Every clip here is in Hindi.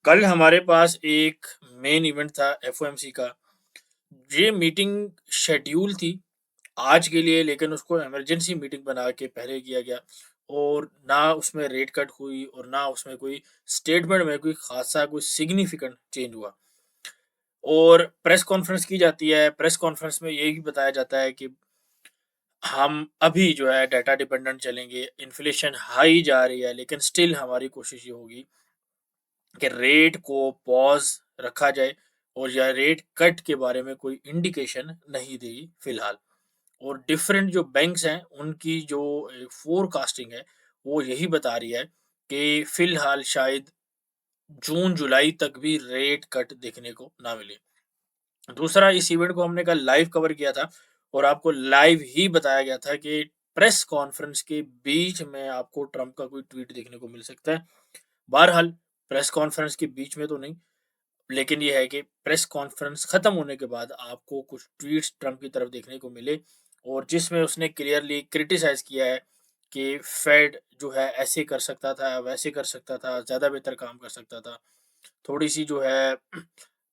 कल हमारे पास एक मेन इवेंट था एफओएमसी का। ये मीटिंग शेड्यूल थी आज के लिए, लेकिन उसको इमरजेंसी मीटिंग बना के पहले किया गया और ना उसमें रेट कट हुई और ना उसमें कोई स्टेटमेंट में कोई खासा कोई सिग्निफिकेंट चेंज हुआ। और प्रेस कॉन्फ्रेंस की जाती है। प्रेस कॉन्फ्रेंस में यही बताया जाता है कि हम अभी जो है डाटा डिपेंडेंट चलेंगे, इन्फ्लेशन हाई जा रही है, लेकिन स्टिल हमारी कोशिश ये होगी कि रेट को पॉज रखा जाए और या रेट कट के बारे में कोई इंडिकेशन नहीं देगी फिलहाल। और डिफरेंट जो बैंक्स हैं उनकी जो फोरकास्टिंग है वो यही बता रही है कि फिलहाल शायद जून जुलाई तक भी रेट कट देखने को ना मिले। दूसरा, इस इवेंट को हमने कल लाइव कवर किया था और आपको लाइव ही बताया गया था कि प्रेस कॉन्फ्रेंस के बीच में आपको ट्रंप का कोई ट्वीट देखने को मिल सकता है। बहरहाल प्रेस कॉन्फ्रेंस के बीच में तो नहीं, लेकिन ये है कि प्रेस कॉन्फ्रेंस खत्म होने के बाद आपको कुछ ट्वीट्स ट्रंप की तरफ देखने को मिले और जिसमें उसने क्लियरली क्रिटिसाइज किया है कि फेड जो है ऐसे कर सकता था, वैसे कर सकता था, ज़्यादा बेहतर काम कर सकता था। थोड़ी सी जो है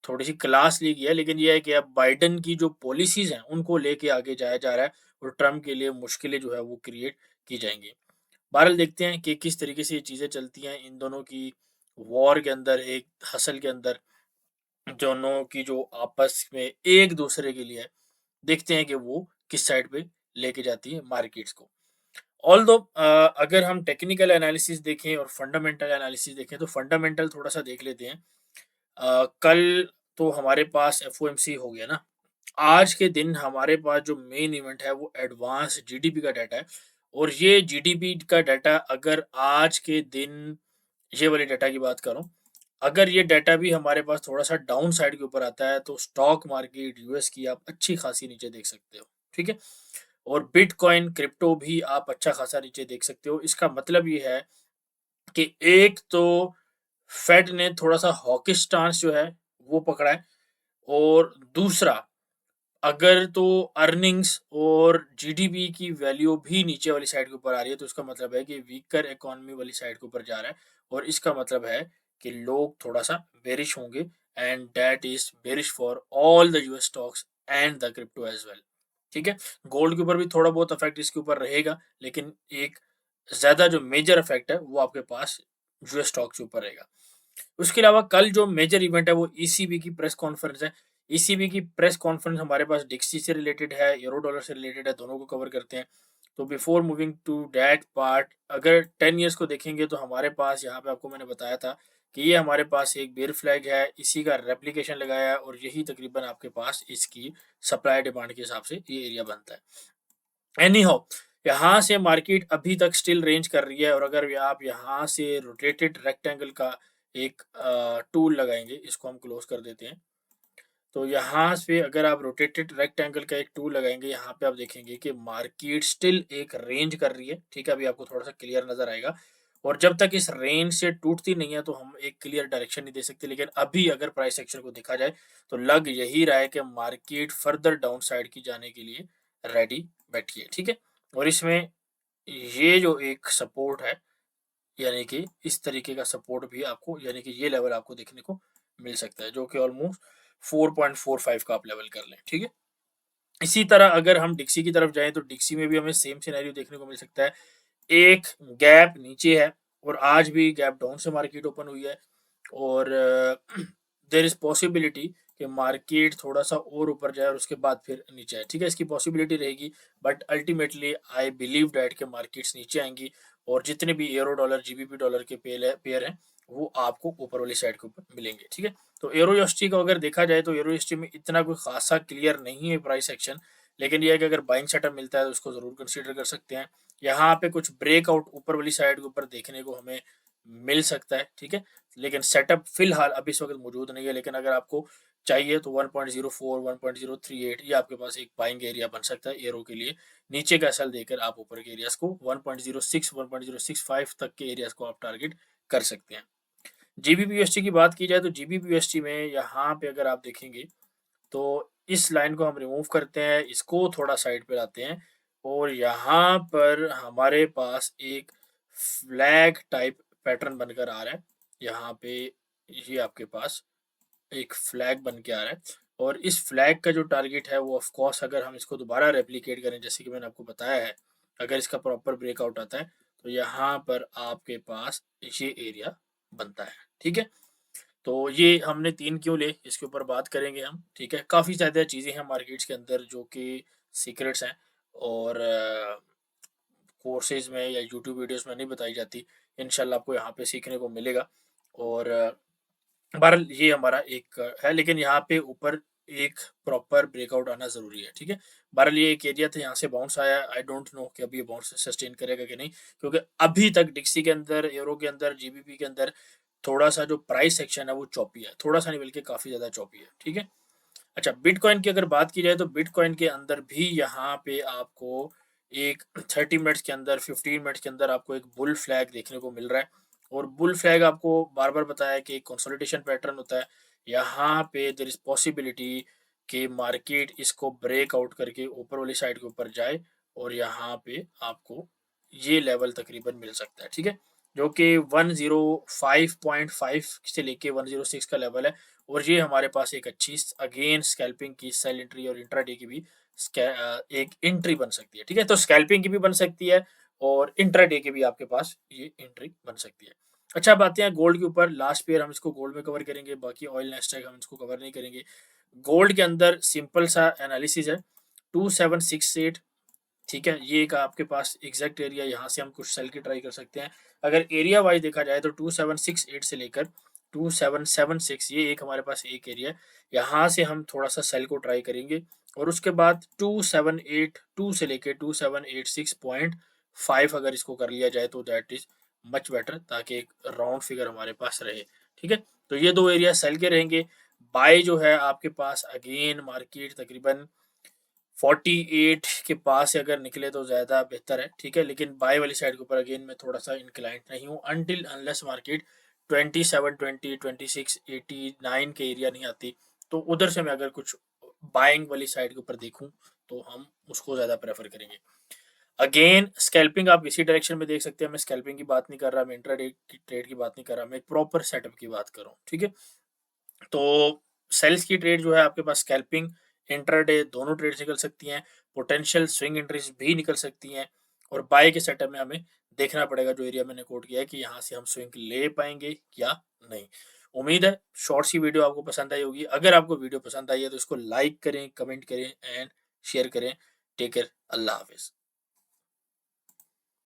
थोड़ी सी क्लास ली गई है, लेकिन ये है कि अब बाइडन की जो पॉलिसीज हैं उनको लेके आगे जाया जा रहा है और ट्रंप के लिए मुश्किलें जो है वो क्रिएट की जाएंगी। बहरहाल देखते हैं कि किस तरीके से ये चीज़ें चलती हैं इन दोनों की वॉर के अंदर, एक हसल के अंदर, दोनों की जो आपस में एक दूसरे के लिए है। देखते हैं कि वो किस साइड पे लेके जाती है मार्केट्स को। ऑल्दो अगर हम टेक्निकल एनालिसिस देखें और फंडामेंटल एनालिसिस देखें तो फंडामेंटल थोड़ा सा देख लेते हैं। कल तो हमारे पास एफओएमसी हो गया ना। आज के दिन हमारे पास जो मेन इवेंट है वो एडवांस जीडीपी का डाटा है और ये जीडीपी का डाटा अगर आज के दिन, ये वाले डाटा की बात करूं, अगर ये डाटा भी हमारे पास थोड़ा सा डाउन साइड के ऊपर आता है तो स्टॉक मार्केट यूएस की आप अच्छी खासी नीचे देख सकते हो। ठीक है। और बिटकॉइन क्रिप्टो भी आप अच्छा खासा नीचे देख सकते हो। इसका मतलब ये है कि एक तो फेड ने थोड़ा सा हॉकिश स्टांस जो है वो पकड़ा है और दूसरा, अगर तो अर्निंग्स और जीडीपी की वैल्यू भी नीचे वाली साइड के ऊपर आ रही है तो इसका मतलब है कि वीकर इकोनॉमी वाली साइड के ऊपर जा रहा है और इसका मतलब है कि लोग थोड़ा सा बेरिश होंगे and that is bearish for all the US stocks and the crypto as well. ठीक है। गोल्ड के ऊपर भी थोड़ा बहुत इफेक्ट इसके ऊपर रहेगा, लेकिन एक ज्यादा जो मेजर इफेक्ट है वो आपके पास यूएस स्टॉक के ऊपर रहेगा। उसके अलावा कल जो मेजर इवेंट है वो ईसीबी की प्रेस कॉन्फ्रेंस है। ईसीबी की प्रेस कॉन्फ्रेंस हमारे पास डिक्सी से रिलेटेड है, यूरो डॉलर से रिलेटेड है, दोनों को कवर करते हैं। तो before moving to that part, अगर 10 ईयर्स को देखेंगे तो हमारे पास यहाँ पे आपको मैंने बताया था कि ये हमारे पास एक बेयर फ्लैग है, इसी का रेप्लिकेशन लगाया है और यही तकरीबन आपके पास इसकी सप्लाई डिमांड के हिसाब से ये एरिया बनता है। एनी हाउ, यहाँ से मार्केट अभी तक स्टिल रेंज कर रही है और अगर आप यहाँ से रोटेटेड रेक्टेंगल का एक टूल लगाएंगे, इसको हम क्लोज कर देते हैं। तो यहाँ से अगर आप रोटेटेड रेक्टेंगल का एक टूल लगाएंगे, यहाँ पे आप देखेंगे कि मार्केट स्टिल एक रेंज कर रही है। ठीक है, अभी आपको थोड़ा सा क्लियर नजर आएगा और जब तक इस रेंज से टूटती नहीं है तो हम एक क्लियर डायरेक्शन नहीं दे सकते। लेकिन अभी अगर प्राइस एक्शन को देखा जाए तो लग यही रहा है कि मार्केट फर्दर डाउन साइड की जाने के लिए रेडी बैठी है। ठीक है। और इसमें ये जो एक सपोर्ट है, यानी कि इस तरीके का सपोर्ट भी आपको, यानी कि ये लेवल आपको देखने को मिल सकता है जो कि ऑलमोस्ट 4.45 का आप लेवल कर लें। ठीक है। इसी तरह अगर हम डिक्सी की तरफ जाएं तो डिक्सी में भी हमें सेम सिनेरियो देखने को मिल सकता है। एक गैप नीचे है और आज भी गैप डाउन से मार्केट ओपन हुई है और देर इज पॉसिबिलिटी कि मार्केट थोड़ा सा और ऊपर जाए और उसके बाद फिर नीचे आए। ठीक है, इसकी पॉसिबिलिटी रहेगी, but ultimately I believe that के मार्केट्स नीचे आएंगी और जितने भी यूरो डॉलर जीबीपी डॉलर के पेयर हैं वो आपको ऊपर वाली साइड के ऊपर मिलेंगे। ठीक है। तो एरो यूएसडी को अगर देखा जाए तो एरो यूएसडी में इतना कोई खासा क्लियर नहीं है प्राइस एक्शन, लेकिन यह है कि अगर बाइंग सेटअप मिलता है तो उसको जरूर कंसीडर कर सकते हैं। यहाँ पे कुछ ब्रेकआउट ऊपर वाली साइड के ऊपर देखने को हमें मिल सकता है। ठीक है, लेकिन सेटअप फिलहाल अभी इस वक्त मौजूद नहीं है। लेकिन अगर आपको चाहिए तो 1.04 1.038 ये आपके पास एक बाइंग एरिया बन सकता है एरो के लिए। नीचे का सेल देकर आप ऊपर के एरियाज को 1.06 1.065 तक के एरियाज को आप टारगेट कर सकते हैं। जीबीपी यूएसडी की बात की जाए तो जीबीपी यूएसडी में यहाँ पे अगर आप देखेंगे तो इस लाइन को हम रिमूव करते हैं, इसको थोड़ा साइड पे लाते हैं और यहाँ पर हमारे पास एक फ्लैग टाइप पैटर्न बनकर आ रहा है। यहाँ पे ये आपके पास एक फ्लैग बन के आ रहा है और इस फ्लैग का जो टारगेट है वो ऑफ कोर्स अगर हम इसको दोबारा रेप्लिकेट करें जैसे कि मैंने आपको बताया है, अगर इसका प्रॉपर ब्रेकआउट आता है तो यहाँ पर आपके पास ये एरिया बनता है, ठीक है। तो ये हमने 3 क्यों ले इसके ऊपर बात करेंगे हम, ठीक है। काफ़ी ज़्यादा चीज़ें हैं मार्केट्स के अंदर जो कि सीक्रेट्स हैं और कोर्सेज़ में या यूट्यूब वीडियोज़ में नहीं बताई जाती। इंशाल्लाह आपको यहाँ पे सीखने को मिलेगा और बहरहाल ये हमारा एक है लेकिन यहाँ पे ऊपर एक प्रॉपर ब्रेकआउट आना ज़रूरी है, ठीक है। बहरहाल ये एक एरिया था यहाँ से बाउंस आया, आई डोंट नो कि अभी ये बाउंस सस्टेन करेगा कि नहीं क्योंकि अभी तक डिक्सी के अंदर, यूरो के अंदर, जीबीपी के अंदर थोड़ा-सा जो प्राइस सेक्शन है वो चॉपी है, थोड़ा-सा नहीं बल्कि काफ़ी ज़्यादा चॉपी है, ठीक है। अच्छा बिटकॉइन की अगर बात की जाए तो बिटकॉइन के अंदर भी यहाँ पे आपको एक 30 मिनट्स के अंदर 15 मिनट्स के अंदर आपको एक बुल फ्लैग देखने को मिल रहा है और बुल फ्लैग आपको बार-बार बताया कि एक कंसोलिडेशन पैटर्न होता है। यहाँ पे देयर इज़ पॉसिबिलिटी कि मार्केट इसको ब्रेकआउट करके ऊपर वाली साइड के ऊपर जाए और यहाँ पे आपको ये लेवल तकरीबन मिल सकता है, ठीक है? जो कि 105.5 से लेके 106 का लेवल है और ये हमारे पास एक अच्छी अगेन स्कैल्पिंग की सेल एंट्री और इंट्राडे की भी एक एंट्री बन सकती है, ठीक है। तो स्कैल्पिंग की भी बन सकती है और इंट्राडे की भी आपके पास ये एंट्री बन सकती है। अच्छा अब आते हैं गोल्ड के ऊपर, लास्ट पेयर हम इसको गोल्ड में कवर करेंगे, बाकी ऑयल नेस्टैक हम इसको कवर नहीं करेंगे। गोल्ड के अंदर सिंपल सा एनालिसिस है 2768, ठीक है। ये एक आपके पास एग्जैक्ट एरिया, यहाँ से हम कुछ सेल की ट्राई कर सकते हैं। अगर एरिया वाइज देखा जाए तो 2768 से लेकर 2776 ये एक हमारे पास एक एरिया है, यहाँ से हम थोड़ा सा सेल को ट्राई करेंगे और उसके बाद 2782 से लेकर 2786.5 अगर इसको कर लिया जाए तो दैट इज मच बेटर, ताकि एक राउंड फिगर हमारे पास रहे, ठीक है। तो ये दो एरिया सेल के रहेंगे। बाय जो है आपके पास अगेन मार्केट तकरीबन 48 के पास से अगर निकले तो ज़्यादा बेहतर है, ठीक है। लेकिन बाय वाली साइड के ऊपर अगेन मैं थोड़ा सा इंक्लाइंड नहीं हूँ अनटिल अनलेस मार्केट 2720 2689 के एरिया नहीं आती, तो उधर से मैं अगर कुछ बाइंग वाली साइड के ऊपर देखूँ तो हम उसको ज़्यादा प्रेफर करेंगे। अगेन स्कैल्पिंग आप इसी डायरेक्शन में देख सकते हैं, मैं स्कैल्पिंग की बात नहीं कर रहा, मैं इंट्राडे की ट्रेड की बात नहीं कर रहा, मैं एक प्रॉपर सेटअप की बात कर रहा हूँ, ठीक है। तो सेल्स की ट्रेड जो है आपके पास स्कैल्पिंग, इंट्राडे दोनों ट्रेड्स निकल सकती हैं, पोटेंशियल स्विंग एंट्रीज भी निकल सकती हैं और बाय के सेटअप में हमें देखना पड़ेगा जो एरिया मैंने कोट किया है कि यहाँ से हम स्विंग ले पाएंगे या नहीं। उम्मीद है शॉर्ट सी वीडियो आपको पसंद आई होगी। अगर आपको वीडियो पसंद आई है तो इसको लाइक करें, कमेंट करें एंड शेयर करें। टेक केयर, अल्लाह हाफिज़।